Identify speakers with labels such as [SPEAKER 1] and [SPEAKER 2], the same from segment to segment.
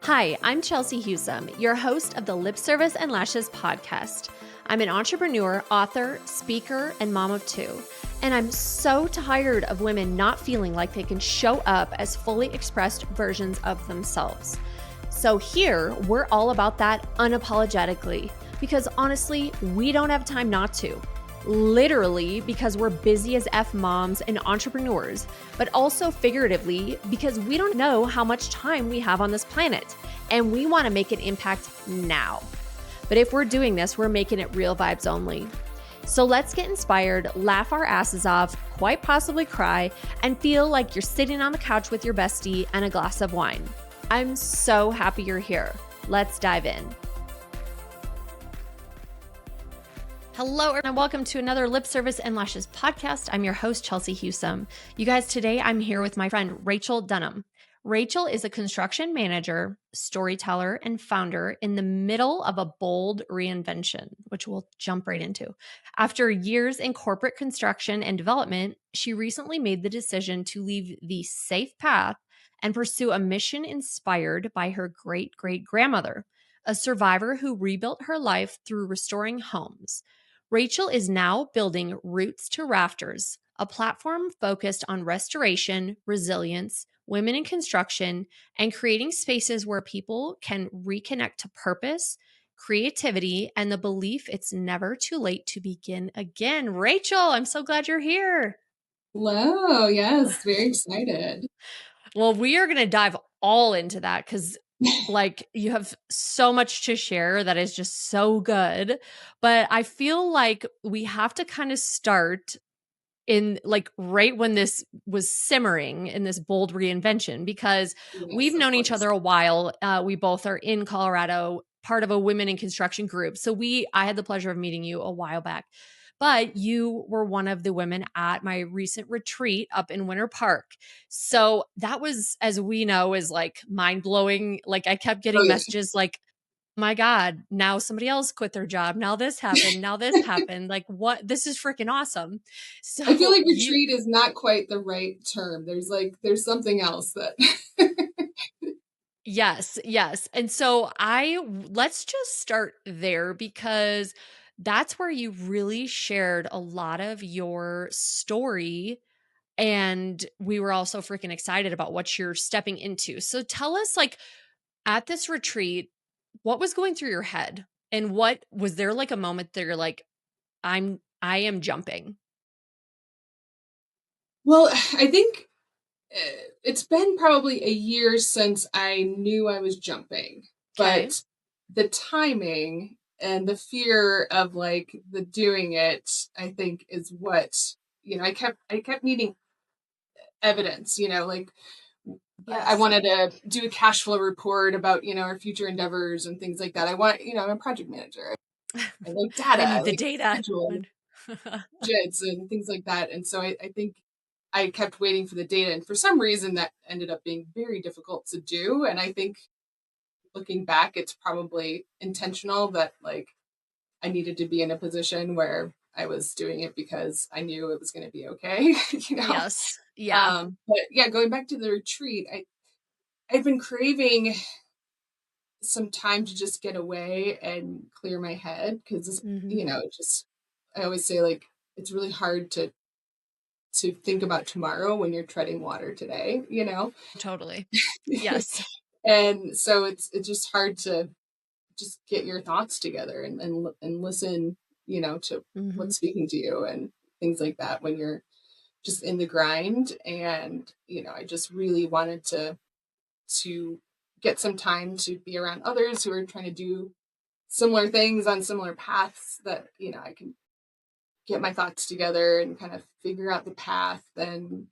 [SPEAKER 1] Hi, I'm Chelsea Hewsome, your host of the Lip Service and Lashes podcast. I'm an entrepreneur, author, speaker, and mom of two. And I'm so tired of women not feeling like they can show up as fully expressed versions of themselves. So here, we're all about that unapologetically, because honestly, we don't have time not to. Literally, because we're busy as F moms and entrepreneurs, but also figuratively, because we don't know how much time we have on this planet, and we want to make an impact now. But if we're doing this, we're making it real vibes only. So let's get inspired, laugh our asses off, quite possibly cry, and feel like you're sitting on the couch with your bestie and a glass of wine. I'm so happy you're here. Let's dive in. Hello, and welcome to another Lip Service and Lashes podcast. I'm your host, Chelsea Hewsome. You guys, today I'm here with my friend, Rachel Dunham. Rachel is a construction manager, storyteller, and founder in the middle of a bold reinvention, which we'll jump right into. After years in corporate construction and development, she recently made the decision to leave the safe path and pursue a mission inspired by her great-great-grandmother, a survivor who rebuilt her life through restoring homes. Rachel is now building Roots to Rafters, a platform focused on restoration, resilience, women in construction, and creating spaces where people can reconnect to purpose, creativity, and the belief it's never too late to begin again. Rachel, I'm so glad you're here.
[SPEAKER 2] Hello. Yes, very excited.
[SPEAKER 1] Well, we are going to dive all into that because you have so much to share that is just so good. But I feel like we have to kind of start in right when this was simmering in this bold reinvention, because we've
[SPEAKER 2] Yes, of
[SPEAKER 1] known each
[SPEAKER 2] course.
[SPEAKER 1] other a while. We both are in Colorado, part of a women in construction group. So I had the pleasure of meeting you a while back, but you were one of the women at my recent retreat up in Winter Park. So that was, as we know, is like mind blowing. Like I kept
[SPEAKER 2] Oh,
[SPEAKER 1] getting
[SPEAKER 2] yeah.
[SPEAKER 1] messages like, my God, now somebody else quit their job. Now this happened. Now this happened. Like, what? This is freaking awesome.
[SPEAKER 2] I feel
[SPEAKER 1] So
[SPEAKER 2] like retreat is not quite the right term. There's something else that
[SPEAKER 1] yes, yes. And so let's just start there, because that's where you really shared a lot of your story. And we were also freaking excited about what you're stepping into. So tell us, like, at this retreat, what was going through your head? And what was there, like a moment that you're like, I am jumping?
[SPEAKER 2] Well, I think it's been probably a year since I knew I was jumping,
[SPEAKER 1] Okay.
[SPEAKER 2] but the timing and the fear of like the doing it, I think is what, I kept needing evidence, like I
[SPEAKER 1] Yes.
[SPEAKER 2] wanted to do a cash flow report about, our future endeavors and things like that. I'm a project manager. I like data.
[SPEAKER 1] I
[SPEAKER 2] I
[SPEAKER 1] need the
[SPEAKER 2] like
[SPEAKER 1] data.
[SPEAKER 2] schedule budgets and things like that. And so I think I kept waiting for the data. And for some reason, that ended up being very difficult to do. And I think looking back, it's probably intentional that like I needed to be in a position where I was doing it because I knew it was going to be okay, you know.
[SPEAKER 1] Yes. Yeah.
[SPEAKER 2] But yeah, going back to the retreat, I've been craving some time to just get away and clear my head because
[SPEAKER 1] Mhm.
[SPEAKER 2] just I always say like it's really hard to think about tomorrow when you're treading water today.
[SPEAKER 1] Totally. Yes.
[SPEAKER 2] And so it's just hard to just get your thoughts together and listen, to
[SPEAKER 1] Mhm.
[SPEAKER 2] what's speaking to you and things like that when you're just in the grind. And I just really wanted to get some time to be around others who are trying to do similar things on similar paths that I can get my thoughts together and kind of figure out the path and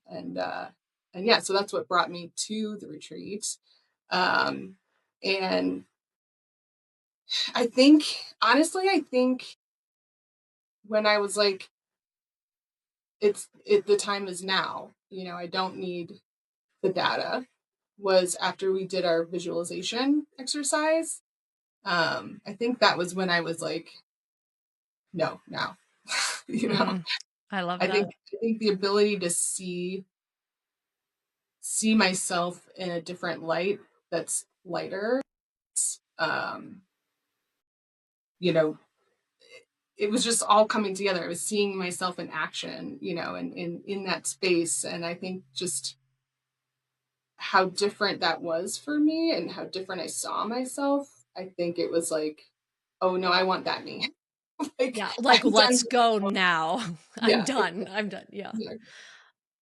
[SPEAKER 2] yeah, so that's what brought me to the retreat. Um and I think, honestly, when I was like, the time is now, I don't need the data, was after we did our visualization exercise. I think that was when I was like, no, now. you know
[SPEAKER 1] Mm. I love
[SPEAKER 2] I think
[SPEAKER 1] that.
[SPEAKER 2] I think the ability to see myself in a different light that's lighter. Um, you know, it was just all coming together. I was seeing myself in action, and in that space. And I think just how different that was for me and how different I saw myself. I think it was like, oh no, I want that me. Like
[SPEAKER 1] Yeah, like,
[SPEAKER 2] I'm done.
[SPEAKER 1] "Let's go now. I'm
[SPEAKER 2] Yeah,
[SPEAKER 1] done, I'm done." Yeah.
[SPEAKER 2] exactly.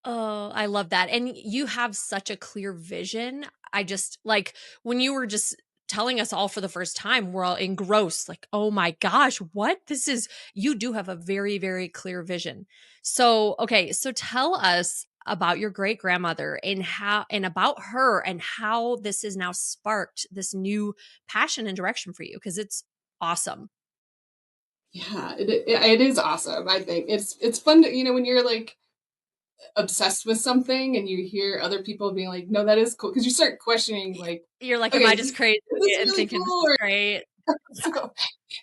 [SPEAKER 1] Oh, I love that, and you have such a clear vision. I just like, when you were just telling us all for the first time, we're all engrossed, like, "Oh my gosh, what? This is" you do have a very, very clear vision. So, okay, so tell us about your great-grandmother and how and about her and how this has now sparked this new passion and direction for you, because it's awesome.
[SPEAKER 2] Yeah, it is awesome. I think it's fun to, when you're like obsessed with something and you hear other people being like, no, that is cool. Because you start questioning, like,
[SPEAKER 1] You're like, "Am
[SPEAKER 2] okay,
[SPEAKER 1] I
[SPEAKER 2] is
[SPEAKER 1] just crazy
[SPEAKER 2] this
[SPEAKER 1] and
[SPEAKER 2] really
[SPEAKER 1] thinking this
[SPEAKER 2] cool?
[SPEAKER 1] is
[SPEAKER 2] Or
[SPEAKER 1] great?"
[SPEAKER 2] so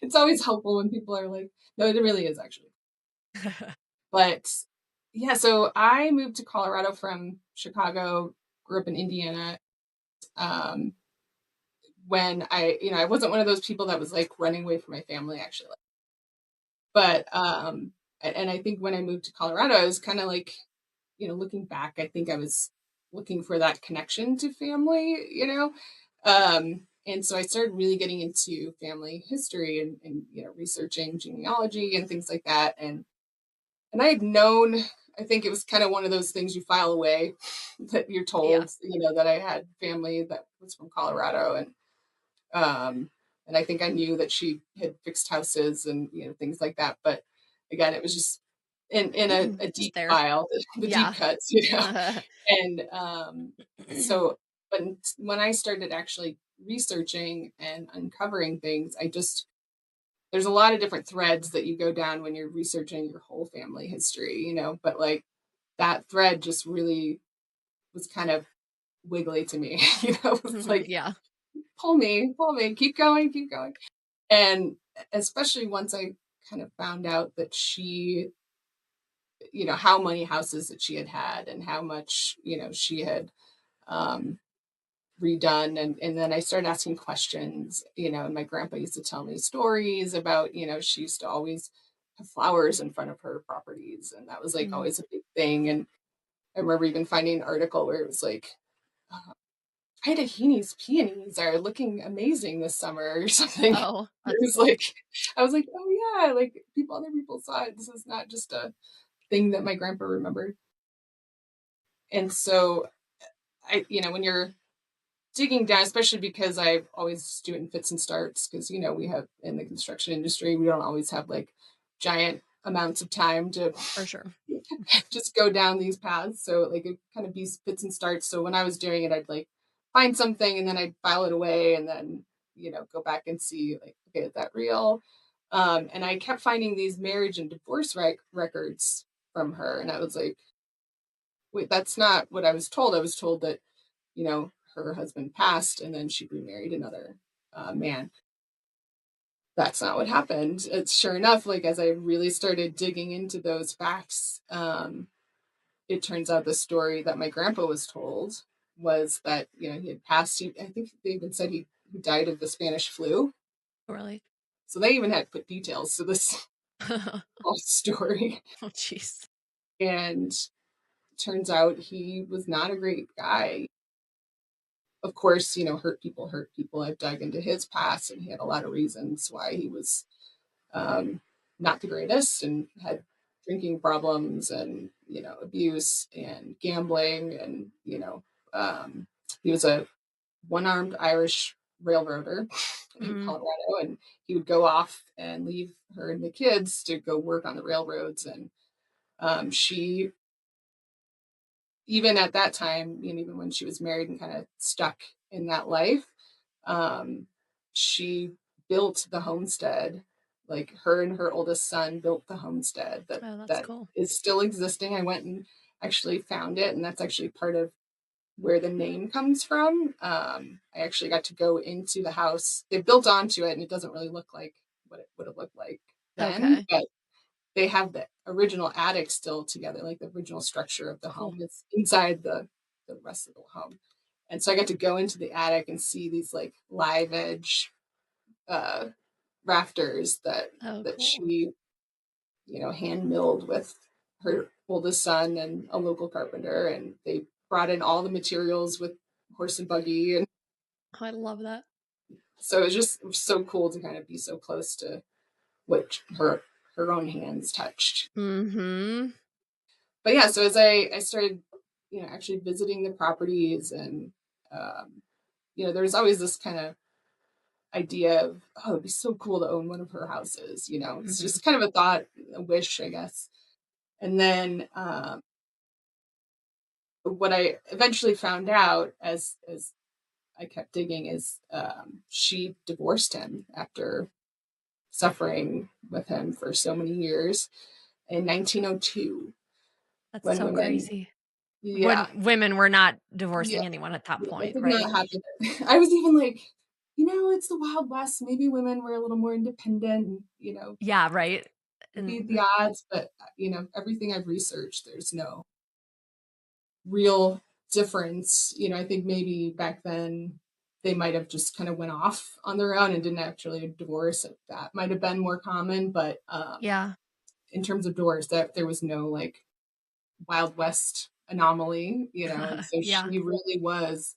[SPEAKER 2] it's always helpful when people are like, no, it really is actually.
[SPEAKER 1] Yeah.
[SPEAKER 2] But yeah, so I moved to Colorado from Chicago, grew up in Indiana. Um, when I wasn't one of those people that was like running away from my family actually. But and I think when I moved to Colorado, I was kind of like, looking back, I think I was looking for that connection to family. And so I started really getting into family history and researching genealogy and things like that. And I had known, I think it was kind of one of those things you file away that you're
[SPEAKER 1] Yeah.
[SPEAKER 2] told, that I had family that was from Colorado. Um, and I think I knew that she had fixed houses and, things like that. But again, it was just in a
[SPEAKER 1] Just
[SPEAKER 2] deep
[SPEAKER 1] there.
[SPEAKER 2] file, the deep
[SPEAKER 1] Yeah.
[SPEAKER 2] cuts. And so, but when I started actually researching and uncovering things, there's a lot of different threads that you go down when you're researching your whole family history. But like that thread just really was kind of wiggly to me. It was like,
[SPEAKER 1] Yeah.
[SPEAKER 2] pull me, keep going, keep going. And especially once I kind of found out that she, how many houses that she had had and how much, she had um, redone. And then I started asking questions, and my grandpa used to tell me stories about, she used to always have flowers in front of her properties. And that was like
[SPEAKER 1] Mhm.
[SPEAKER 2] always a big thing. And I remember even finding an article where it was like, Ida Heaney's peonies are looking amazing this summer or something.
[SPEAKER 1] Oh,
[SPEAKER 2] It
[SPEAKER 1] that's
[SPEAKER 2] was
[SPEAKER 1] cool.
[SPEAKER 2] like, I was like, oh yeah, like other people saw it. This is not just a thing that my grandpa remembered. And so when you're digging down, especially because I always do it in fits and starts, because, we have in the construction industry, we don't always have like giant amounts of time to
[SPEAKER 1] For sure.
[SPEAKER 2] just go down these paths. So like it kind of be fits and starts. So when I was doing it, I'd like find something and then I'd file it away and then, go back and see like, okay, is that real? And I kept finding these marriage and divorce records from her. And I was like, wait, that's not what I was told. I was told that, her husband passed and then she remarried another man. That's not what happened. It's sure enough, like as I really started digging into those facts, it turns out the story that my grandpa was told was that he had passed. I think they even said he died of the Spanish flu.
[SPEAKER 1] Really?
[SPEAKER 2] So they even had put details to this whole story.
[SPEAKER 1] Oh, jeez.
[SPEAKER 2] And turns out he was not a great guy. Of course, hurt people hurt people. I've dug into his past, and he had a lot of reasons why he was um, not the greatest and had drinking problems and abuse and gambling and he was a one-armed Irish railroader in
[SPEAKER 1] Mhm.
[SPEAKER 2] Colorado, and he would go off and leave her and the kids to go work on the railroads. And she, even at that time, even when she was married and kind of stuck in that life, um, she built the homestead. Like her and her oldest son built the homestead that
[SPEAKER 1] Oh, that's
[SPEAKER 2] that
[SPEAKER 1] cool.
[SPEAKER 2] is still existing. I went and actually found it, and that's actually part of where the name comes from. I actually got to go into the house. They built onto it, and it doesn't really look like what it would have looked like then,
[SPEAKER 1] Okay.
[SPEAKER 2] but they have the original attic still together, like the original structure of the
[SPEAKER 1] Cool.
[SPEAKER 2] home. It's inside the rest of the home. And so I got to go into the attic and see these like live edge uh, rafters
[SPEAKER 1] Oh,
[SPEAKER 2] that
[SPEAKER 1] cool.
[SPEAKER 2] she, hand milled with her oldest son and a local carpenter, and they brought in all the materials with horse and buggy, and
[SPEAKER 1] I love that.
[SPEAKER 2] so it was so cool to kind of be so close to what her own hands touched.
[SPEAKER 1] Mm-hmm.
[SPEAKER 2] But yeah, so as I started, actually visiting the properties, and um, there was always this kind of idea of, oh, it'd be so cool to own one of her houses. It's
[SPEAKER 1] Mm-hmm.
[SPEAKER 2] just kind of a thought, a wish, I guess. And then what I eventually found out as I kept digging is she divorced him after suffering with him for so many years in 1902,
[SPEAKER 1] That's
[SPEAKER 2] when
[SPEAKER 1] so
[SPEAKER 2] women,
[SPEAKER 1] crazy.
[SPEAKER 2] yeah,
[SPEAKER 1] When women were not
[SPEAKER 2] yeah,
[SPEAKER 1] divorcing anyone at that
[SPEAKER 2] yeah, that
[SPEAKER 1] point,
[SPEAKER 2] did
[SPEAKER 1] right?
[SPEAKER 2] not happen. I was even like, it's the Wild West. Maybe women were a little more independent, and,
[SPEAKER 1] Yeah, right.
[SPEAKER 2] beat
[SPEAKER 1] And
[SPEAKER 2] the odds. But, everything I've researched, there's no real difference. I think maybe back then they might have just kind of went off on their own and didn't actually divorce. That might have been more common, but
[SPEAKER 1] yeah.
[SPEAKER 2] in terms of divorce, that there was no like Wild West anomaly, and so
[SPEAKER 1] Yeah.
[SPEAKER 2] she really was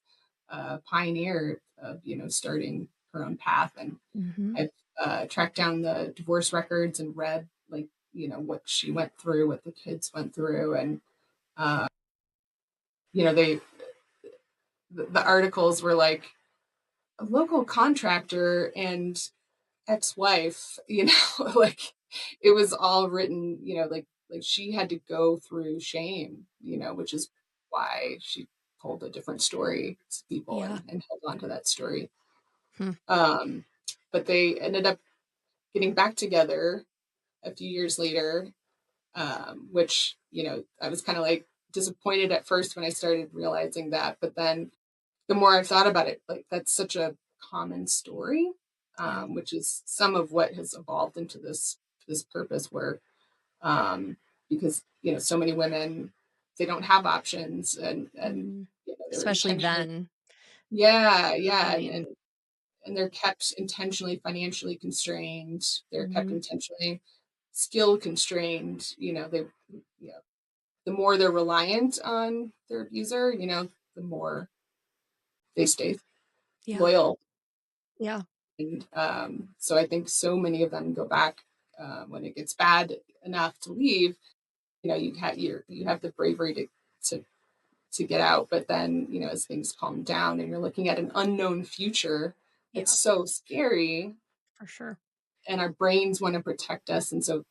[SPEAKER 2] a pioneer of, starting her own path. And
[SPEAKER 1] Mm-hmm.
[SPEAKER 2] I've tracked down the divorce records and read like, what she went through, what the kids went through. And, uh, they, the articles were like, a local contractor and ex-wife, like it was all written, like she had to go through shame, which is why she told a different story to people,
[SPEAKER 1] Yeah.
[SPEAKER 2] and held on to that story.
[SPEAKER 1] Hmm.
[SPEAKER 2] Um, but they ended up getting back together a few years later, which, I was kind of like disappointed at first when I started realizing that. But then the more I've thought about it, like that's such a common story,
[SPEAKER 1] Yeah.
[SPEAKER 2] which is some of what has evolved into this purpose work. Because so many women, they don't have options, and
[SPEAKER 1] Mm-hmm.
[SPEAKER 2] they're
[SPEAKER 1] Especially
[SPEAKER 2] intentionally,
[SPEAKER 1] then.
[SPEAKER 2] yeah,
[SPEAKER 1] I
[SPEAKER 2] yeah, and
[SPEAKER 1] mean,
[SPEAKER 2] they're kept intentionally financially constrained. They're kept
[SPEAKER 1] mm-hmm.
[SPEAKER 2] intentionally skill constrained. The more they're reliant on their abuser, the more they stay
[SPEAKER 1] Yeah.
[SPEAKER 2] loyal.
[SPEAKER 1] Yeah.
[SPEAKER 2] And so I think so many of them go back when it gets bad enough to leave. You have the bravery to to get out, but then as things calm down and you're looking at an unknown future, it's
[SPEAKER 1] Yeah.
[SPEAKER 2] so scary,
[SPEAKER 1] For sure.
[SPEAKER 2] and our brains want to protect us, and so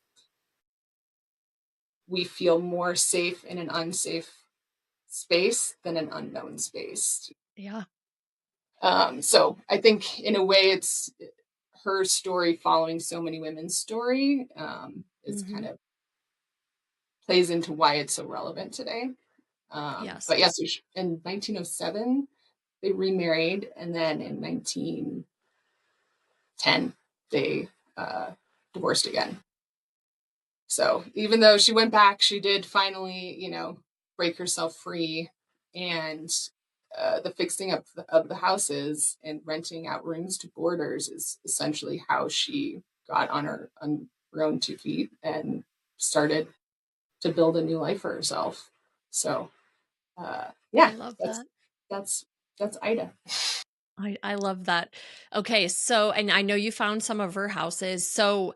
[SPEAKER 2] we feel more safe in an unsafe space than an unknown space.
[SPEAKER 1] Yeah.
[SPEAKER 2] So I think in a way, it's her story following so many women's story, is
[SPEAKER 1] Mm-hmm.
[SPEAKER 2] kind of plays into why it's so relevant today.
[SPEAKER 1] Yes.
[SPEAKER 2] But yes, in 1907 they remarried, and then in 1910 they divorced again. So even though she went back, she did finally, break herself free. And the fixing up of the houses and renting out rooms to boarders is essentially how she got on her own 2 feet and started to build a new life for herself. So
[SPEAKER 1] I
[SPEAKER 2] yeah,
[SPEAKER 1] love
[SPEAKER 2] that's
[SPEAKER 1] that.
[SPEAKER 2] that's that's Ida.
[SPEAKER 1] I love that. Okay, so and I know you found some of her houses. So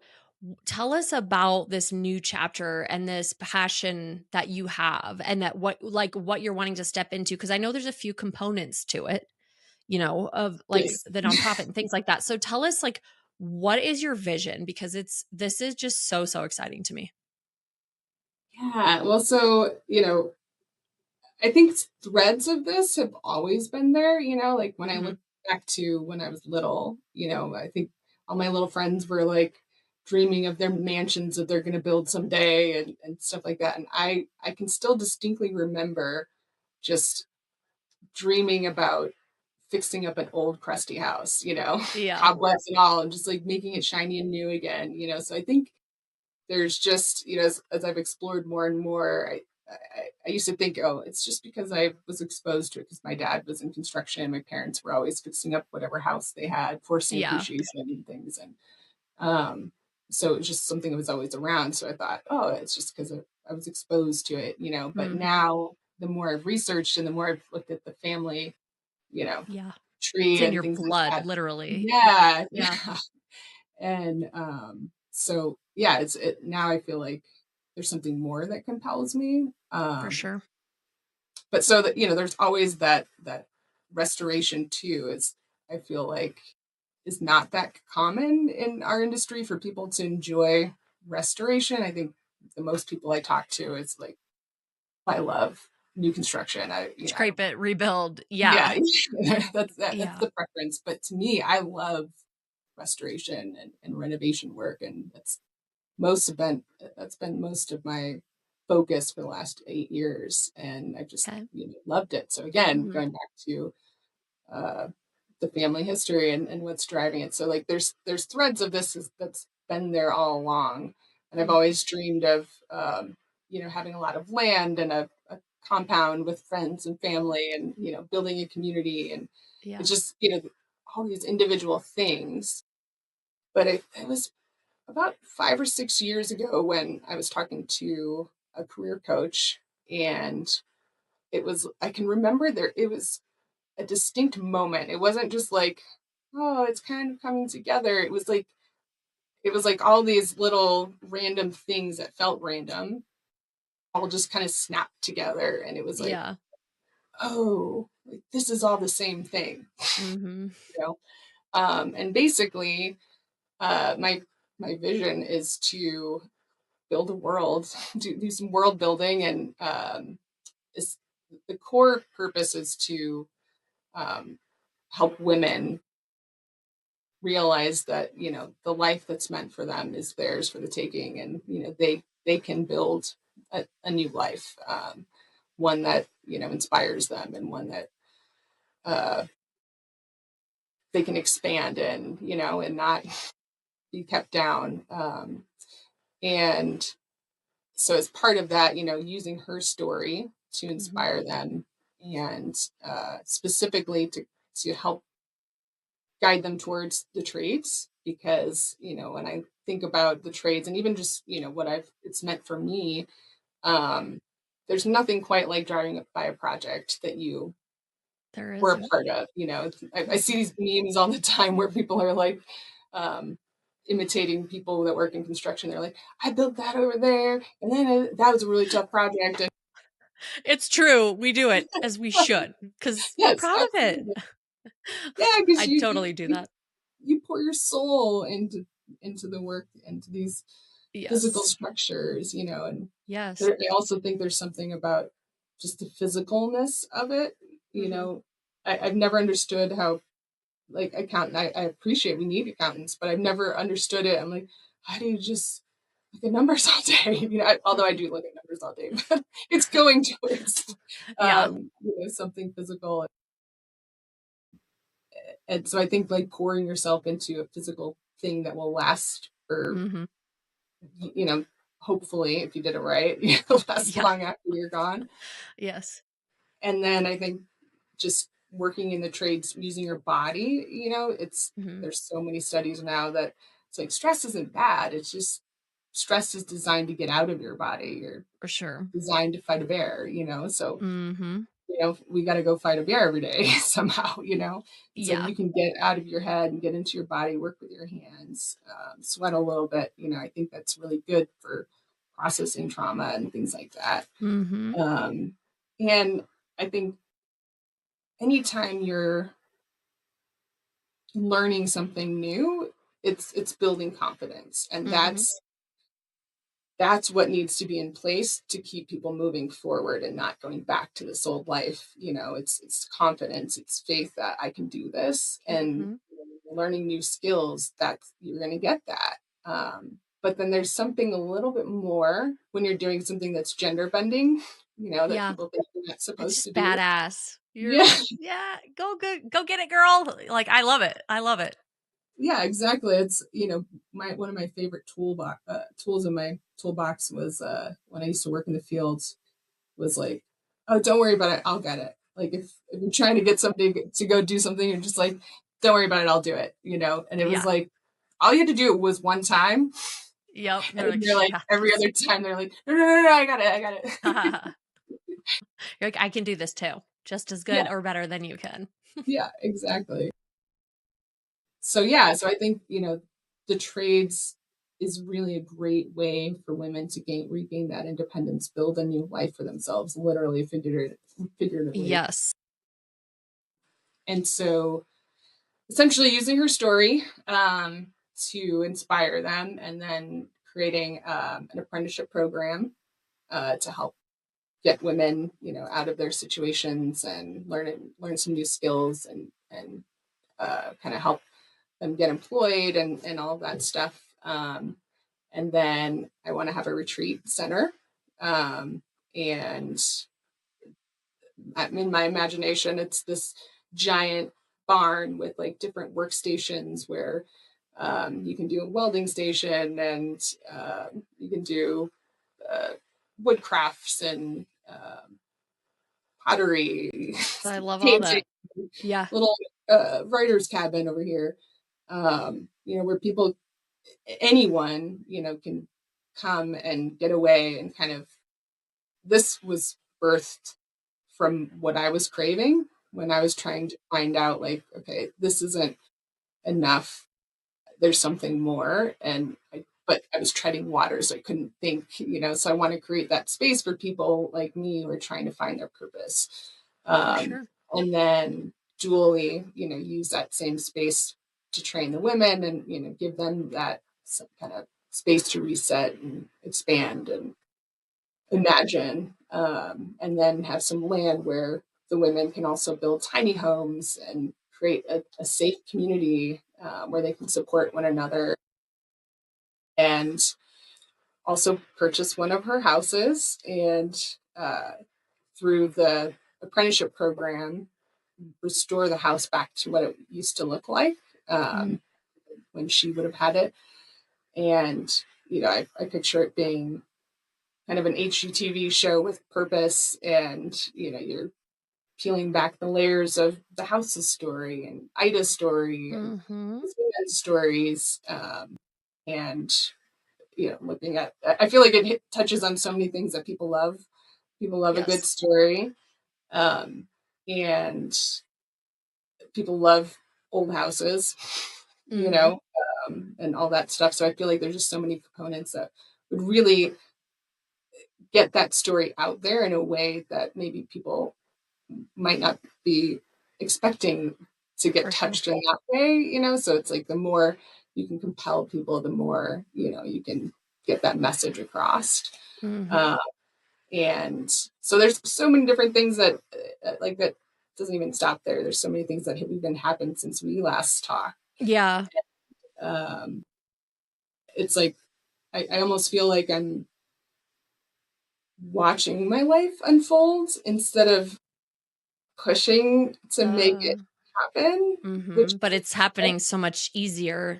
[SPEAKER 1] tell us about this new chapter and this passion that you have and that what you're wanting to step into because I know there's a few components to it, of like
[SPEAKER 2] Yes.
[SPEAKER 1] the nonprofit and things like that. So tell us like what is your vision because this is just so exciting to me.
[SPEAKER 2] Yeah. Well, so I think threads of this have always been there, like when I
[SPEAKER 1] Mhm.
[SPEAKER 2] look back to when I was little, I think all my little friends were like dreaming of their mansions that they're going to build someday, and stuff like that. And I can still distinctly remember just dreaming about fixing up an old crusty house,
[SPEAKER 1] Yeah.
[SPEAKER 2] cobwebs and all, and just like making it shiny and new again. So I think there's just, as I've explored more and more, I used to think, oh, it's just because I was exposed to it because my dad was in construction and my parents were always fixing up whatever house they had, forcing
[SPEAKER 1] Yeah.
[SPEAKER 2] appreciation and things. And um, so it was just something that was always around. So I thought, oh, it's just because I was exposed to it, But
[SPEAKER 1] Hmm.
[SPEAKER 2] now the more I've researched and the more I've looked at the family, you know,
[SPEAKER 1] Yeah. It's
[SPEAKER 2] tree
[SPEAKER 1] in
[SPEAKER 2] and
[SPEAKER 1] your
[SPEAKER 2] things like
[SPEAKER 1] blood,
[SPEAKER 2] that.
[SPEAKER 1] literally. Yeah.
[SPEAKER 2] Yeah.
[SPEAKER 1] Yeah.
[SPEAKER 2] And so yeah, now I feel like there's something more that compels me.
[SPEAKER 1] For sure.
[SPEAKER 2] But so that there's always that restoration too. Is I feel like is not that common in our industry for people to enjoy restoration. I think the most people I talk to is like, I love new construction.
[SPEAKER 1] Scrape it, rebuild.
[SPEAKER 2] Yeah,
[SPEAKER 1] Yeah.
[SPEAKER 2] that's
[SPEAKER 1] Yeah.
[SPEAKER 2] the preference. But to me, I love restoration and renovation work, and that's been most of my focus for the last 8 years, and I just
[SPEAKER 1] Okay.
[SPEAKER 2] loved it. So again,
[SPEAKER 1] Hmm.
[SPEAKER 2] going back to uh, the family history and what's driving it. So like there's threads of that's been there all along, and I've always dreamed of having a lot of land and a compound with friends and family, and building a community, and
[SPEAKER 1] Yeah.
[SPEAKER 2] it's just all these individual things. But it was about 5 or 6 years ago when I was talking to a career coach, and I can remember it was a distinct moment. It wasn't just like, oh, it's kind of coming together. It was like all these little random things that felt random all just kind of snapped together, and it was like,
[SPEAKER 1] Yeah.
[SPEAKER 2] oh, like this is all the same thing,
[SPEAKER 1] Hmm.
[SPEAKER 2] you know. And basically, my vision is to build a world, do some world building, and is the core purpose is to um, help women realize that the life that's meant for them is theirs for the taking, and they can build a new life, one that inspires them, and one that uh, they can expand in, and not be kept down. And so as part of that, using her story to
[SPEAKER 1] Hmm.
[SPEAKER 2] inspire them, and specifically to help guide them towards the trades, because when I think about the trades, and even just what I've it's meant for me, um there's nothing quite like driving by a project that you
[SPEAKER 1] There
[SPEAKER 2] were a
[SPEAKER 1] isn't.
[SPEAKER 2] part of. I see these memes all the time where people are like, um imitating people that work in construction. They're like, I built that over there, and then that was a really tough project. And
[SPEAKER 1] It's true. We do it as we should because we're
[SPEAKER 2] yes,
[SPEAKER 1] proud of it.
[SPEAKER 2] absolutely. Yeah, because
[SPEAKER 1] I
[SPEAKER 2] you,
[SPEAKER 1] totally
[SPEAKER 2] you
[SPEAKER 1] do
[SPEAKER 2] you
[SPEAKER 1] that.
[SPEAKER 2] you pour your soul into the work, into these physical
[SPEAKER 1] Yes.
[SPEAKER 2] structures, and
[SPEAKER 1] Yes.
[SPEAKER 2] I also think there's something about just the physicalness of it. You
[SPEAKER 1] Hmm.
[SPEAKER 2] know, I've never understood how, like, I appreciate we need accountants, but I've never understood it. I'm like, how do you just look at numbers all day? Although I
[SPEAKER 1] Hmm.
[SPEAKER 2] do look at numbers all day, but it's going towards
[SPEAKER 1] Yeah.
[SPEAKER 2] something physical. And so I think like pouring yourself into a physical thing that will last for,
[SPEAKER 1] Hmm.
[SPEAKER 2] you know, hopefully, if you did it right, last
[SPEAKER 1] Yeah.
[SPEAKER 2] long after you're gone.
[SPEAKER 1] Yes.
[SPEAKER 2] And then I think just working in the trades using your body,
[SPEAKER 1] Hmm.
[SPEAKER 2] there's so many studies now that it's like stress isn't bad. It's just stress is designed to get out of your body. You're
[SPEAKER 1] For sure.
[SPEAKER 2] designed to fight a bear. So
[SPEAKER 1] Hmm.
[SPEAKER 2] we got to go fight a bear every day somehow. And so
[SPEAKER 1] Yeah.
[SPEAKER 2] you can get out of your head and get into your body, work with your hands, sweat a little bit. I think that's really good for processing trauma and things like that.
[SPEAKER 1] Hmm.
[SPEAKER 2] Um, and I think anytime you're learning something new, it's building confidence, and
[SPEAKER 1] Hmm.
[SPEAKER 2] that's what needs to be in place to keep people moving forward and not going back to this old life. It's confidence, it's faith that I can do this, and
[SPEAKER 1] Hmm.
[SPEAKER 2] learning new skills, that you're going to get that. But then there's something a little bit more when you're doing something that's gender bending, that
[SPEAKER 1] Yeah.
[SPEAKER 2] people think you're not
[SPEAKER 1] It's
[SPEAKER 2] supposed to
[SPEAKER 1] just
[SPEAKER 2] do.
[SPEAKER 1] badass. You're
[SPEAKER 2] Yeah.
[SPEAKER 1] like, yeah, go get it, girl. Like, I love it. I love it.
[SPEAKER 2] Yeah, exactly. It's my one of my favorite tools in my toolbox was when I used to work in the fields. was like, oh, don't worry about it. I'll get it. Like if you're trying to get somebody to go do something, you're just like, don't worry about it. I'll do it, And it was
[SPEAKER 1] Yeah.
[SPEAKER 2] like, all you had to do it was one time.
[SPEAKER 1] Yep.
[SPEAKER 2] And
[SPEAKER 1] They're like,
[SPEAKER 2] they're
[SPEAKER 1] she
[SPEAKER 2] like,
[SPEAKER 1] got
[SPEAKER 2] every
[SPEAKER 1] this.
[SPEAKER 2] other time they're like, no, no, no, no, I got it. I got it.
[SPEAKER 1] You're like, I can do this too, just as
[SPEAKER 2] Yeah.
[SPEAKER 1] good or better than you can.
[SPEAKER 2] Yeah, exactly. So yeah, so I think, the trades is really a great way for women to regain that independence, build a new life for themselves, literally figuratively.
[SPEAKER 1] Yes.
[SPEAKER 2] And so essentially using her story to inspire them, and then creating an apprenticeship program to help get women, out of their situations and learn some new skills, and kind of help them get employed, and all of that stuff. And then I want to have a retreat center. And in my imagination, it's this giant barn with like different workstations where you can do a welding station, and you can do uh, wood crafts, and pottery,
[SPEAKER 1] I love all
[SPEAKER 2] painting,
[SPEAKER 1] that. Yeah.
[SPEAKER 2] little writer's cabin over here, where anyone, can come and get away, and kind of, this was birthed from what I was craving when I was trying to find out, like, okay, this isn't enough. There's something more. But I was treading waters. I couldn't think, so I want to create that space for people like me who are trying to find their purpose.
[SPEAKER 1] For
[SPEAKER 2] Um,
[SPEAKER 1] sure.
[SPEAKER 2] and then dually, use that same space to train the women, and, give them that some kind of space to reset and expand and imagine, and then have some land where the women can also build tiny homes and create a safe community where they can support one another, and also purchase one of her houses, and through the apprenticeship program, restore the house back to what it used to look like
[SPEAKER 1] Mm.
[SPEAKER 2] when she would have had it. And, I picture it being kind of an HGTV show with purpose, and, you're peeling back the layers of the house's story, and Ida's story, and
[SPEAKER 1] Mm-hmm.
[SPEAKER 2] these women's stories, and, looking at, I feel like it touches on so many things that people love. People love a good
[SPEAKER 1] Yes.
[SPEAKER 2] story, and people love old houses, you
[SPEAKER 1] Mm-hmm.
[SPEAKER 2] know, and all that stuff. So I feel like there's just so many components that would really get that story out there in a way that maybe people might not be expecting to get
[SPEAKER 1] For sure.
[SPEAKER 2] touched in that way, So it's like the more you can compel people, the more, you can get that message across.
[SPEAKER 1] Mm-hmm.
[SPEAKER 2] Uh, and so there's so many different things that like that doesn't even stop there. There's so many things that have even happened since we last talked.
[SPEAKER 1] Yeah.
[SPEAKER 2] Um, it's like I almost feel like I'm watching my life unfold instead of pushing to make it happen, which
[SPEAKER 1] But it's happening so much easier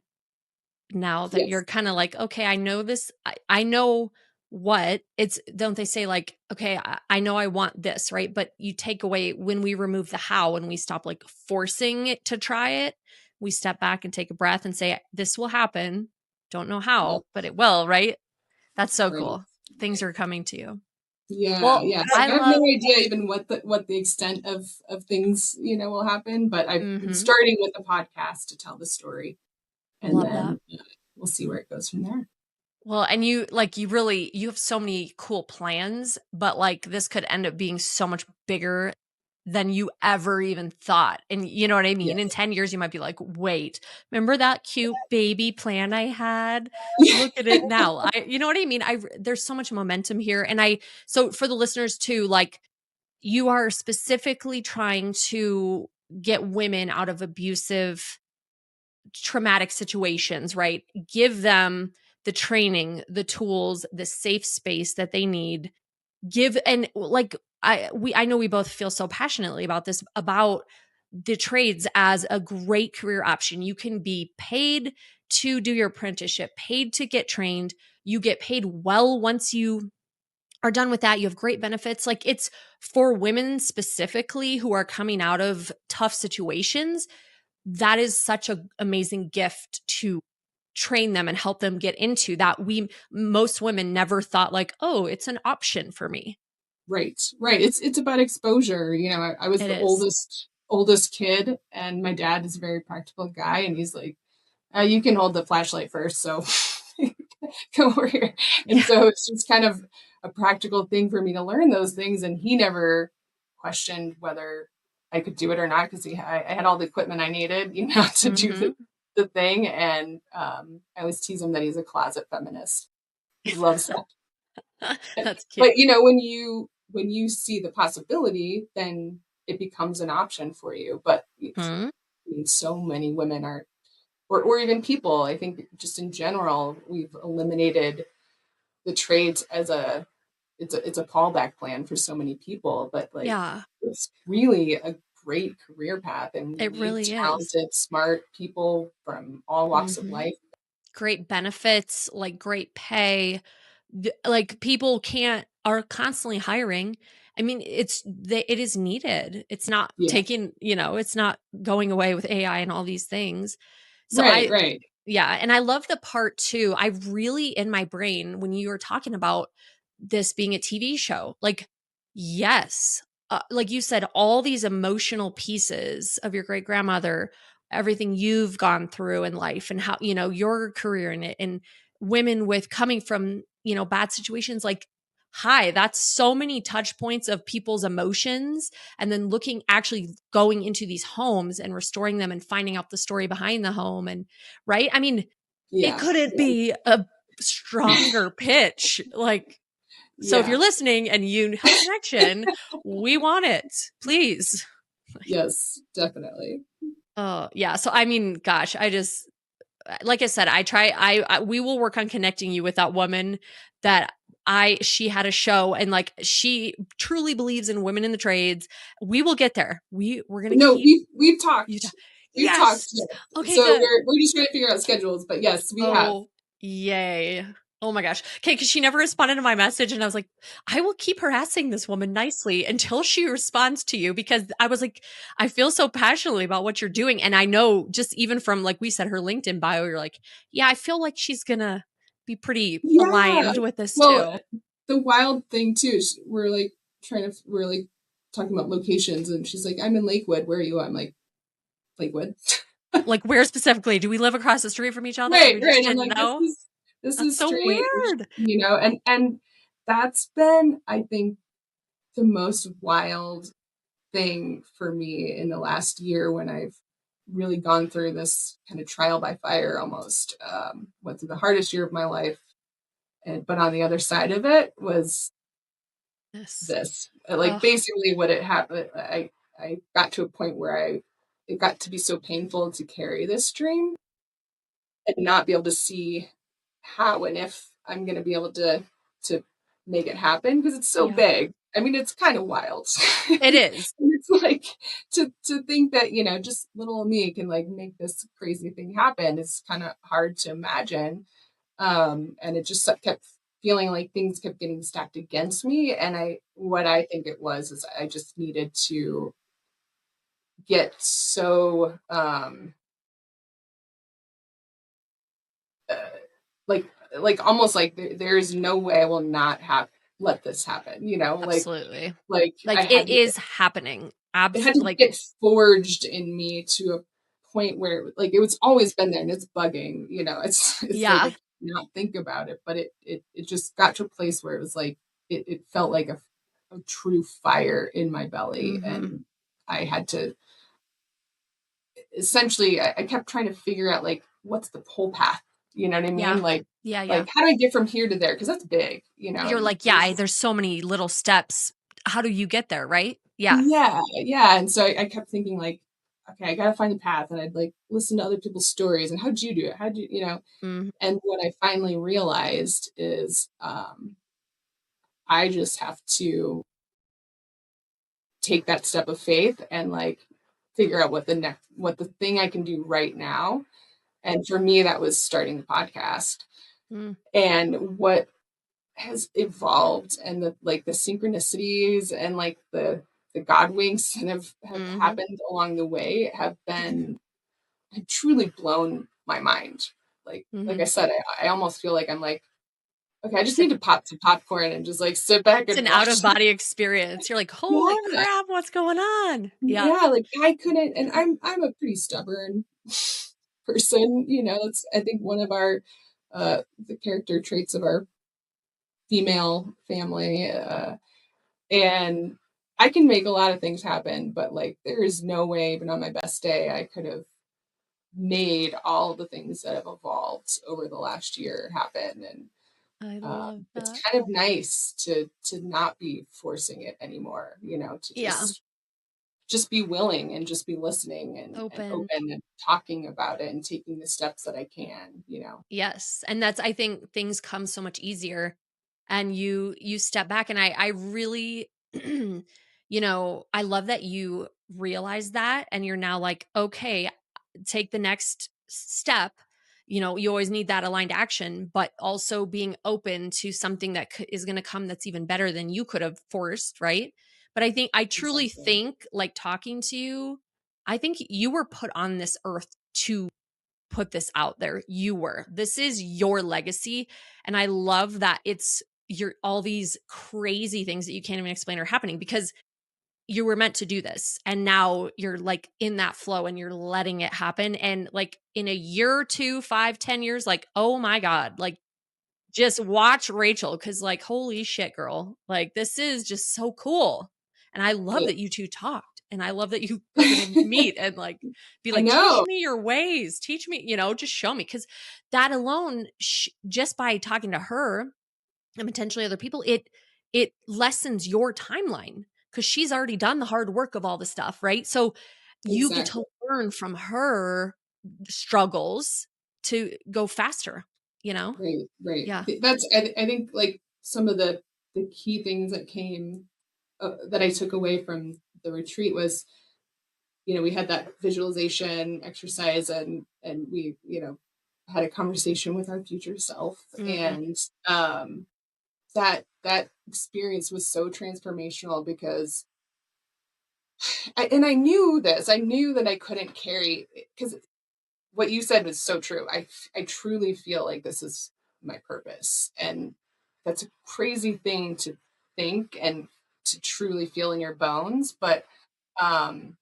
[SPEAKER 1] now that you're
[SPEAKER 2] yes,
[SPEAKER 1] kind of like, okay, I know this. I know what it's, don't they say like, okay, I know I want this, right? But you take away when we remove the how and we stop like forcing it to try it, we step back and take a breath and say, this will happen. Don't know
[SPEAKER 2] yeah,
[SPEAKER 1] how, but it will, right? That's so
[SPEAKER 2] right,
[SPEAKER 1] cool. Things
[SPEAKER 2] right.
[SPEAKER 1] are coming to you.
[SPEAKER 2] Yeah,
[SPEAKER 1] Well,
[SPEAKER 2] yeah.
[SPEAKER 1] I
[SPEAKER 2] I have no
[SPEAKER 1] love,
[SPEAKER 2] idea even what the extent of things, will happen, but I've been
[SPEAKER 1] mm-hmm,
[SPEAKER 2] starting with a podcast to tell the story, and
[SPEAKER 1] love that.
[SPEAKER 2] then we'll see where it goes from there.
[SPEAKER 1] Well, and you like you really you have so many cool plans, but like this could end up being so much bigger than you ever even thought. And you know what I mean? In
[SPEAKER 2] Yes.
[SPEAKER 1] 10 years you might be like, "Wait, remember that cute baby plan I had? Look at it now." You know what I mean? There's so much momentum here, and so for the listeners too, like you are specifically trying to get women out of abusive traumatic situations, right? Give them the training, the tools, the safe space that they need. Give and like I know we both feel so passionately about this, about the trades as a great career option. You can be paid to do your apprenticeship, paid to get trained. You get paid well once you are done with that, you have great benefits. Like, it's for women specifically who are coming out of tough situations. That is such an amazing gift to train them and help them get into that. Most women never thought like, oh, it's an option for me.
[SPEAKER 2] Right. It's about exposure. I was
[SPEAKER 1] It
[SPEAKER 2] the
[SPEAKER 1] is.
[SPEAKER 2] oldest kid, and my dad is a very practical guy, and he's like, you can hold the flashlight first, so come over here. And
[SPEAKER 1] Yeah.
[SPEAKER 2] so it's just kind of a practical thing for me to learn those things. And he never questioned whether I could do it or not, because I had all the equipment I needed, to do
[SPEAKER 1] Mm-hmm.
[SPEAKER 2] the thing. And I always tease him that he's a closet feminist. He loves that.
[SPEAKER 1] That's cute.
[SPEAKER 2] But when you see the possibility, then it becomes an option for you. But
[SPEAKER 1] Hmm.
[SPEAKER 2] I mean, so many women are, or even people, I think just in general, we've eliminated the trades as it's a fallback plan for so many people. But like,
[SPEAKER 1] Yeah,
[SPEAKER 2] it's really a great career path, and we
[SPEAKER 1] it
[SPEAKER 2] need
[SPEAKER 1] really is.
[SPEAKER 2] talented, smart people from all walks of
[SPEAKER 1] Hmm.
[SPEAKER 2] life.
[SPEAKER 1] Great benefits, like great pay. Like, people are constantly hiring. I mean, it is needed. It's not
[SPEAKER 2] Yeah.
[SPEAKER 1] taking, it's not going away with AI and all these things. So
[SPEAKER 2] Right.
[SPEAKER 1] yeah, and I love the part too. I really, in my brain, when you were talking about this being a TV show, like, yes, like you said, all these emotional pieces of your great grandmother, everything you've gone through in life, and how, your career in it, and women with coming from, bad situations. Like, hi, that's so many touch points of people's emotions, and then actually going into these homes and restoring them and finding out the story behind the home. And right. I mean, it
[SPEAKER 2] Yeah.
[SPEAKER 1] couldn't be a stronger pitch. Like, so if
[SPEAKER 2] Yeah.
[SPEAKER 1] you're listening and you have a connection, we want it, please.
[SPEAKER 2] Yes, definitely.
[SPEAKER 1] Oh, yeah. So, I mean, gosh, like I said, we will work on connecting you with that woman that she had a show, and like, she truly believes in women in the trades. We will get there. We're going to
[SPEAKER 2] No,
[SPEAKER 1] keep
[SPEAKER 2] we've
[SPEAKER 1] you.
[SPEAKER 2] talked. We've talked.
[SPEAKER 1] Yes. Okay,
[SPEAKER 2] So
[SPEAKER 1] good.
[SPEAKER 2] we're just trying to figure out schedules, but yes, we have.
[SPEAKER 1] Oh, yay. Oh my gosh. Okay, because she never responded to my message. And I was like, I will keep harassing this woman nicely until she responds to you, because I was like, I feel so passionately about what you're doing. And I know, just even from, like we said, her LinkedIn bio, you're like, yeah, I feel like she's going to be pretty
[SPEAKER 2] Yeah.
[SPEAKER 1] aligned with this
[SPEAKER 2] Well,
[SPEAKER 1] too.
[SPEAKER 2] the wild thing too is we're like talking about locations, and she's like, "I'm in Lakewood. Where are you?" I'm like, "Lakewood."
[SPEAKER 1] Like, where specifically? Do we live across the street from each other?
[SPEAKER 2] Right,
[SPEAKER 1] We just
[SPEAKER 2] right. I'm
[SPEAKER 1] didn't
[SPEAKER 2] like,
[SPEAKER 1] know.
[SPEAKER 2] this
[SPEAKER 1] That's
[SPEAKER 2] is
[SPEAKER 1] so
[SPEAKER 2] straight,
[SPEAKER 1] weird.
[SPEAKER 2] and that's been, I think, the most wild thing for me in the last year, when I've really gone through this kind of trial by fire almost. Went through the hardest year of my life, but on the other side of it was
[SPEAKER 1] Yes.
[SPEAKER 2] this. Like,
[SPEAKER 1] Oh,
[SPEAKER 2] basically what it happened, I got to a point where it got to be so painful to carry this dream and not be able to see how and if I'm going to be able to make it happen, because it's so
[SPEAKER 1] yeah.
[SPEAKER 2] big. I mean, it's kind of wild.
[SPEAKER 1] It is.
[SPEAKER 2] And it's like, to think that, just little me can like make this crazy thing happen is kind of hard to imagine. And it just kept feeling like things kept getting stacked against me. And what I think it was is I just needed to get so uh, like almost like there is no way I will not have let this happen.
[SPEAKER 1] Absolutely.
[SPEAKER 2] Like
[SPEAKER 1] Like, it is happening.
[SPEAKER 2] it had to
[SPEAKER 1] Like,
[SPEAKER 2] get forged in me to a point where, like, it was always been there and it's bugging. It's like
[SPEAKER 1] yeah.
[SPEAKER 2] I cannot think about it, but it just got to a place where it was like it felt like a true fire in my belly,
[SPEAKER 1] Mhm.
[SPEAKER 2] and I had to essentially, I kept trying to figure out, like, what's the whole path. You know what I mean?
[SPEAKER 1] Yeah. Yeah, yeah.
[SPEAKER 2] Like, how do I get from here to there? Because that's big.
[SPEAKER 1] You're like, yeah, there's so many little steps. How do you get there, right? Yeah.
[SPEAKER 2] Yeah. And so I kept thinking, like, okay, I gotta find the path, and I'd like listen to other people's stories and how'd you do it? How'd you?
[SPEAKER 1] Mhm.
[SPEAKER 2] And what I finally realized is, I just have to take that step of faith and like figure out what the thing I can do right now. And for me, that was starting the podcast.
[SPEAKER 1] Mm.
[SPEAKER 2] And what has evolved, and the synchronicities and like the God winks that have
[SPEAKER 1] Mm-hmm.
[SPEAKER 2] happened along the way have truly blown my mind. Like
[SPEAKER 1] Mm-hmm.
[SPEAKER 2] I said, I almost feel like I'm like, okay, I just need to pop some popcorn and just like sit back
[SPEAKER 1] It's
[SPEAKER 2] and
[SPEAKER 1] an out
[SPEAKER 2] watch
[SPEAKER 1] of body experience. You're like, holy
[SPEAKER 2] Yeah.
[SPEAKER 1] crap, what's going on? Yeah.
[SPEAKER 2] Yeah, like I couldn't, and I'm a pretty stubborn person, it's I think one of our the character traits of our female family, and I can make a lot of things happen, but like there is no way, even on my best day, I could have made all the things that have evolved over the last year happen. And
[SPEAKER 1] I love
[SPEAKER 2] it's
[SPEAKER 1] that.
[SPEAKER 2] kind of nice to not be forcing it anymore, to
[SPEAKER 1] Yeah.
[SPEAKER 2] just be willing and just be listening and
[SPEAKER 1] Open.
[SPEAKER 2] open and talking about it and taking the steps that I can.
[SPEAKER 1] Yes. And that's, I think things come so much easier and you step back and I really I love that you realize that and you're now like, okay, take the next step. You always need that aligned action, but also being open to something that is going to come that's even better than you could have forced, right? But I truly
[SPEAKER 2] Exactly.
[SPEAKER 1] think, like talking to you, I think you were put on this earth to put this out there. You were. This is your legacy. And I love that it's your all these crazy things that you can't even explain are happening because you were meant to do this. And now you're like in that flow and you're letting it happen. And like in a year or two, 5, 10 years, like, oh my God, like just watch Rachel because, like, holy shit, girl. Like, this is just so cool. And I love that you
[SPEAKER 2] Thanks.
[SPEAKER 1] two talked. And I love that you are going to meet and like be
[SPEAKER 2] I
[SPEAKER 1] like, teach
[SPEAKER 2] know.
[SPEAKER 1] me your ways, teach me, just show me. Cause that alone, just by talking to her and potentially other people, it lessens your timeline because she's already done the hard work of all the stuff. Right. So you get
[SPEAKER 2] Exactly.
[SPEAKER 1] to learn from her struggles to go faster, you know?
[SPEAKER 2] Right, right.
[SPEAKER 1] Yeah.
[SPEAKER 2] That's I think like some of the key things that came that I took away from the retreat was, we had that visualization exercise, and we, had a conversation with our future self,
[SPEAKER 1] Mm.
[SPEAKER 2] and that experience was so transformational because I knew this. I knew that I couldn't carry, because what you said was so true. I truly feel like this is my purpose, and that's a crazy thing to think and to truly feel in your bones. But um,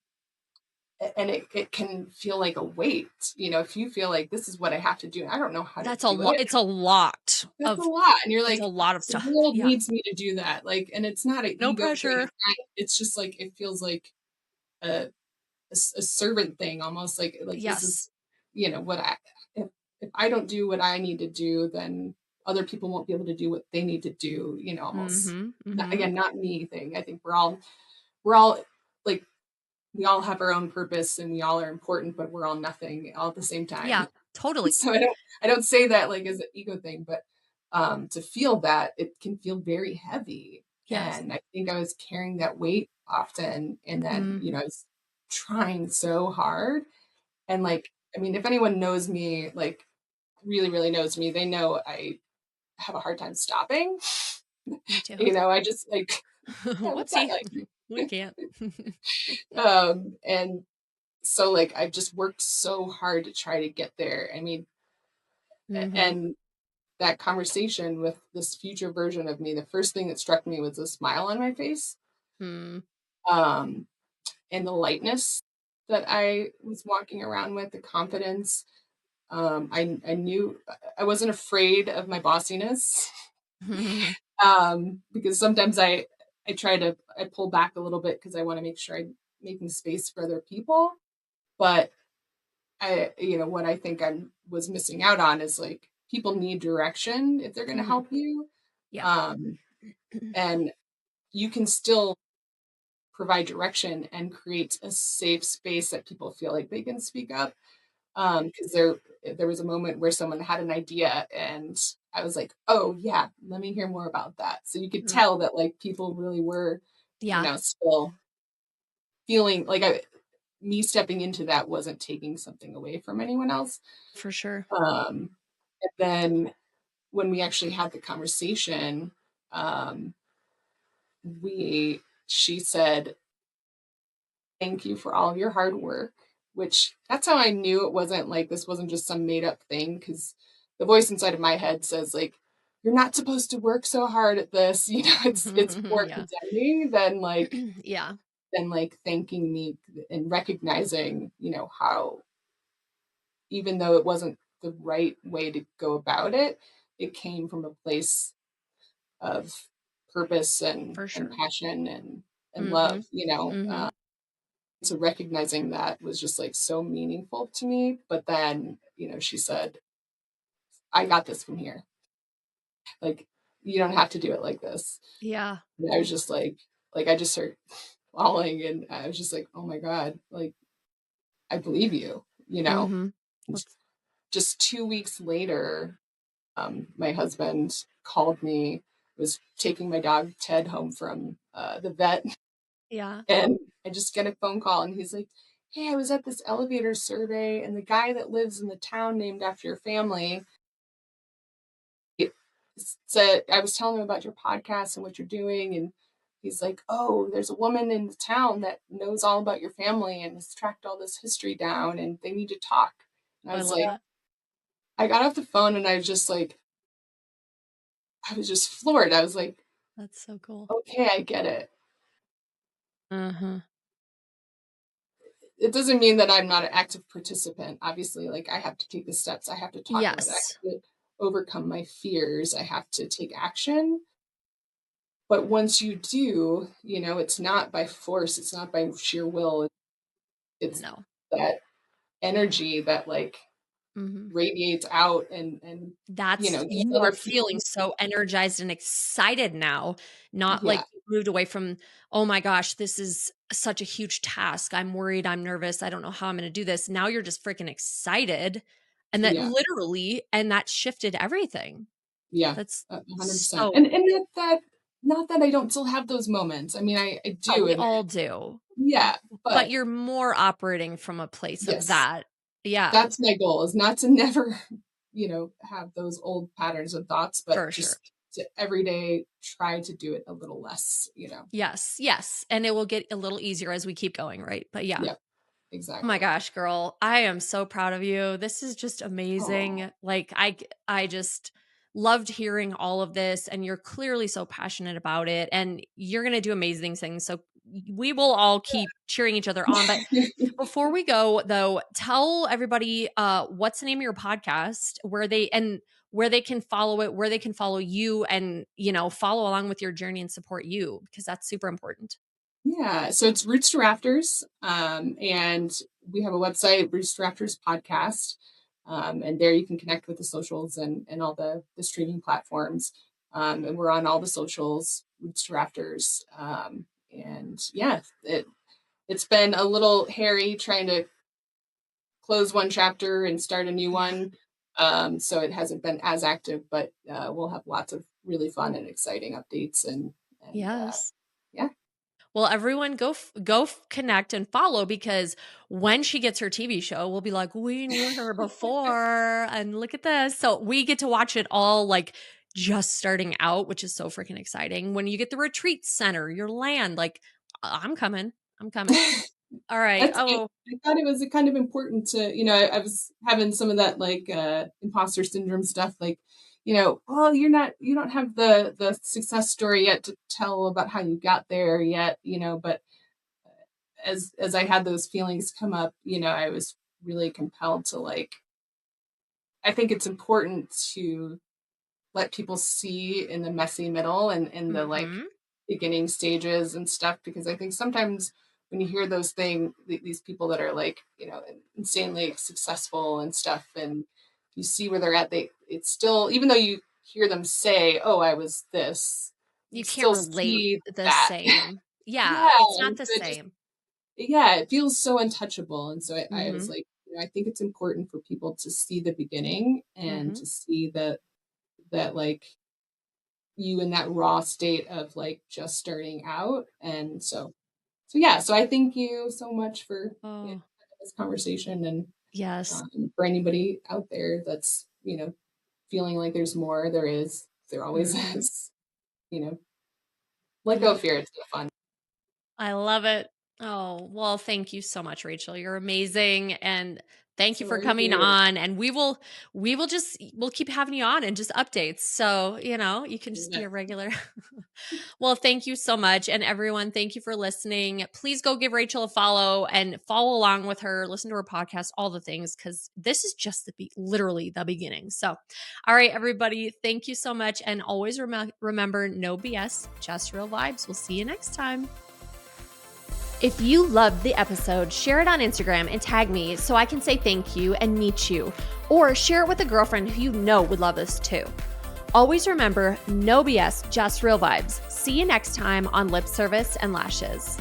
[SPEAKER 2] and it can feel like a weight, if you feel like this is what I have to do. I don't know how to
[SPEAKER 1] That's a
[SPEAKER 2] do
[SPEAKER 1] lot.
[SPEAKER 2] it.
[SPEAKER 1] It's a lot
[SPEAKER 2] That's a
[SPEAKER 1] of
[SPEAKER 2] lot, and you're
[SPEAKER 1] it's a
[SPEAKER 2] like,
[SPEAKER 1] lot of
[SPEAKER 2] the
[SPEAKER 1] stuff.
[SPEAKER 2] world
[SPEAKER 1] Yeah.
[SPEAKER 2] needs me to do that. Like, and it's not an
[SPEAKER 1] No
[SPEAKER 2] ego thing.
[SPEAKER 1] pressure.
[SPEAKER 2] It's just like it feels like a a servant thing, almost like this is,
[SPEAKER 1] Yes.
[SPEAKER 2] what if I don't do what I need to do, then other people won't be able to do what they need to do, almost.
[SPEAKER 1] Mhm. Mhm.
[SPEAKER 2] Again, not me thing. I think we're all like, we all have our own purpose and we all are important, but we're all nothing all at the same
[SPEAKER 1] Yeah,
[SPEAKER 2] time.
[SPEAKER 1] totally.
[SPEAKER 2] So I don't say that like as an ego thing, but to feel that, it can feel very heavy.
[SPEAKER 1] Yes.
[SPEAKER 2] And I think I was carrying that weight often, and then,
[SPEAKER 1] Mm.
[SPEAKER 2] I was trying so hard. And like, I mean, if anyone knows me, like really, really knows me, they know I have a hard time stopping.
[SPEAKER 1] Me too.
[SPEAKER 2] I just like, yeah, what's that
[SPEAKER 1] Whoopsie. We
[SPEAKER 2] like?
[SPEAKER 1] can't.
[SPEAKER 2] And so like I've just worked so hard to try to get there. I mean,
[SPEAKER 1] Mhm.
[SPEAKER 2] and that conversation with this future version of me, the first thing that struck me was a smile on my face,
[SPEAKER 1] Mm.
[SPEAKER 2] um, and the lightness that I was walking around with, the confidence. I knew I wasn't afraid of my bossiness, because sometimes I pull back a little bit because I want to make sure I'm making space for other people. But what I think I was missing out on is like people need direction if they're going to
[SPEAKER 1] Mhm.
[SPEAKER 2] help you.
[SPEAKER 1] Yeah.
[SPEAKER 2] Um, and you can still provide direction and create a safe space that people feel like they can speak up. Because there was a moment where someone had an idea, and I was like, oh yeah, let me hear more about that. So you could
[SPEAKER 1] Mm.
[SPEAKER 2] tell that like people really were,
[SPEAKER 1] Yeah,
[SPEAKER 2] still feeling like me stepping into that wasn't taking something away from anyone else.
[SPEAKER 1] for sure.
[SPEAKER 2] And then when we actually had the conversation, um, she said, "Thank you for all of your hard work," which that's how I knew it wasn't like this wasn't just some made up thing, because the voice inside of my head says like, "You're not supposed to work so hard at this." It's more
[SPEAKER 1] Yeah.
[SPEAKER 2] condemning
[SPEAKER 1] Yeah,
[SPEAKER 2] than like thanking me and recognizing, how even though it wasn't the right way to go about it, it came from a place of purpose
[SPEAKER 1] for
[SPEAKER 2] and
[SPEAKER 1] sure.
[SPEAKER 2] passion and
[SPEAKER 1] Mhm.
[SPEAKER 2] love.
[SPEAKER 1] Mhm.
[SPEAKER 2] So recognizing that was just like so meaningful to me. But then, she said, "I got this from here. Like, you don't have to do it like this."
[SPEAKER 1] Yeah.
[SPEAKER 2] And I was just like I just started falling, and I was just like, "Oh my God, like I believe you."
[SPEAKER 1] Mhm.
[SPEAKER 2] And
[SPEAKER 1] That's
[SPEAKER 2] just 2 weeks later, my husband called me, was taking my dog Ted home from the vet,
[SPEAKER 1] yeah.
[SPEAKER 2] and I just get a phone call, and he's like, "Hey, I was at this elevator survey, and the guy that lives in the town named after your family it said I was telling him about your podcast and what you're doing, and he's like, oh, there's a woman in the town that knows all about your family and has tracked all this history down, and they need to talk." And I
[SPEAKER 1] I
[SPEAKER 2] was
[SPEAKER 1] love
[SPEAKER 2] like,
[SPEAKER 1] that.
[SPEAKER 2] I got off the phone, and I was just floored. I was like,
[SPEAKER 1] That's so cool.
[SPEAKER 2] okay, I get it.
[SPEAKER 1] Uh-huh.
[SPEAKER 2] It doesn't mean that I'm not an active participant. Obviously, like I have to take the steps. I have to talk about it. I
[SPEAKER 1] Yes.
[SPEAKER 2] have to overcome my fears. I have to take action. But once you do, it's not by force. It's not by sheer will. It's
[SPEAKER 1] No.
[SPEAKER 2] that energy that like
[SPEAKER 1] Mhm.
[SPEAKER 2] radiates out, and you
[SPEAKER 1] You
[SPEAKER 2] have
[SPEAKER 1] are
[SPEAKER 2] other
[SPEAKER 1] feeling
[SPEAKER 2] people.
[SPEAKER 1] so energized and excited now, not like
[SPEAKER 2] Yeah,
[SPEAKER 1] you moved away from, "Oh my gosh, this is such a huge task. I'm worried, I'm nervous, I don't know how I'm gonna do this." Now you're just freaking excited, and that
[SPEAKER 2] yeah,
[SPEAKER 1] literally and that shifted everything.
[SPEAKER 2] yeah,
[SPEAKER 1] That's
[SPEAKER 2] 100%.
[SPEAKER 1] so
[SPEAKER 2] And not that I don't still have those moments. I mean, I
[SPEAKER 1] Oh,
[SPEAKER 2] do,
[SPEAKER 1] we
[SPEAKER 2] and
[SPEAKER 1] all do.
[SPEAKER 2] yeah,
[SPEAKER 1] But
[SPEAKER 2] but
[SPEAKER 1] you're more operating from a place of
[SPEAKER 2] yes,
[SPEAKER 1] that. Yeah,
[SPEAKER 2] that's my goal, is not to never, have those old patterns of thoughts, but
[SPEAKER 1] for sure.
[SPEAKER 2] just to every day try to do it a little less.
[SPEAKER 1] Yes, yes, and it will get a little easier as we keep going, right? But yeah.
[SPEAKER 2] Yep,
[SPEAKER 1] Oh my
[SPEAKER 2] exactly.
[SPEAKER 1] gosh, girl, I am so proud of you. This is just
[SPEAKER 2] Oh,
[SPEAKER 1] amazing. Like I just loved hearing all of this and you're clearly so passionate about it and you're going to do amazing things. So we will all keep cheering each other on, but before we go though, tell everybody what's the name of your podcast, where they can follow it, where they can follow you and, follow along with your journey and support you because that's super important.
[SPEAKER 2] yeah, so it's Roots to Rafters, and we have a website, Roots to Rafters Podcast, and there you can connect with the socials and all the streaming platforms, and we're on all the socials, Roots to Rafters, and yeah, it's been a little hairy trying to close one chapter and start a new
[SPEAKER 1] Yeah.
[SPEAKER 2] one, so it hasn't been as active, but we'll have lots of really fun and exciting updates and
[SPEAKER 1] Yes.
[SPEAKER 2] yeah.
[SPEAKER 1] Well, everyone connect and follow because when she gets her TV show, we'll be like, "We knew her before and look at this." So, we get to watch it all like just starting out, which is so freaking exciting. When you get the retreat center, your land, like I'm coming. I'm coming. All right.
[SPEAKER 2] That's good.
[SPEAKER 1] Oh,
[SPEAKER 2] I thought it was kind of important to, I was having some of that like imposter syndrome stuff, like, well, you don't have the success story yet to tell about how you got there yet, but as I had those feelings come up, I was really compelled to like, I think it's important to let people see in the messy middle and in the like
[SPEAKER 1] mhm.
[SPEAKER 2] beginning stages and stuff, because I think sometimes when you hear these people that are like, insanely successful and stuff, and you see where they're at, it's still, even though you hear them say, oh, I was this, you
[SPEAKER 1] You can't
[SPEAKER 2] still
[SPEAKER 1] relate
[SPEAKER 2] see
[SPEAKER 1] the
[SPEAKER 2] that.
[SPEAKER 1] same.
[SPEAKER 2] Yeah,
[SPEAKER 1] Yeah, it's not
[SPEAKER 2] and
[SPEAKER 1] the
[SPEAKER 2] so it just,
[SPEAKER 1] same.
[SPEAKER 2] yeah, it feels so untouchable, and so I was
[SPEAKER 1] Mhm.
[SPEAKER 2] like, I think it's important for people to see the beginning and
[SPEAKER 1] Mhm.
[SPEAKER 2] to see that like you in that raw state of like just starting out. And so yeah, so I thank you so much for
[SPEAKER 1] Oh,
[SPEAKER 2] this conversation, and
[SPEAKER 1] yes.
[SPEAKER 2] for anybody out there that's feeling like there's more, there is. There always
[SPEAKER 1] Mhm.
[SPEAKER 2] is. You know, let go of fear. It's fun.
[SPEAKER 1] I love it. Oh, well, thank you so much, Rachel. You're amazing. And thank you for
[SPEAKER 2] Thank
[SPEAKER 1] coming
[SPEAKER 2] you.
[SPEAKER 1] on. And we'll keep having you on and just updates. So, you can just be
[SPEAKER 2] Yeah.
[SPEAKER 1] a regular. Well, thank you so much. And everyone, thank you for listening. Please go give Rachel a follow and follow along with her, listen to her podcast, all the things, because this is just literally the beginning. So, all right, everybody, thank you so much. And always remember, no BS, just real vibes. We'll see you next time. If you loved the episode, share it on Instagram and tag me so I can say thank you and meet you, or share it with a girlfriend who you know would love this too. Always remember, no BS, just real vibes. See you next time on Lip Service and Lashes.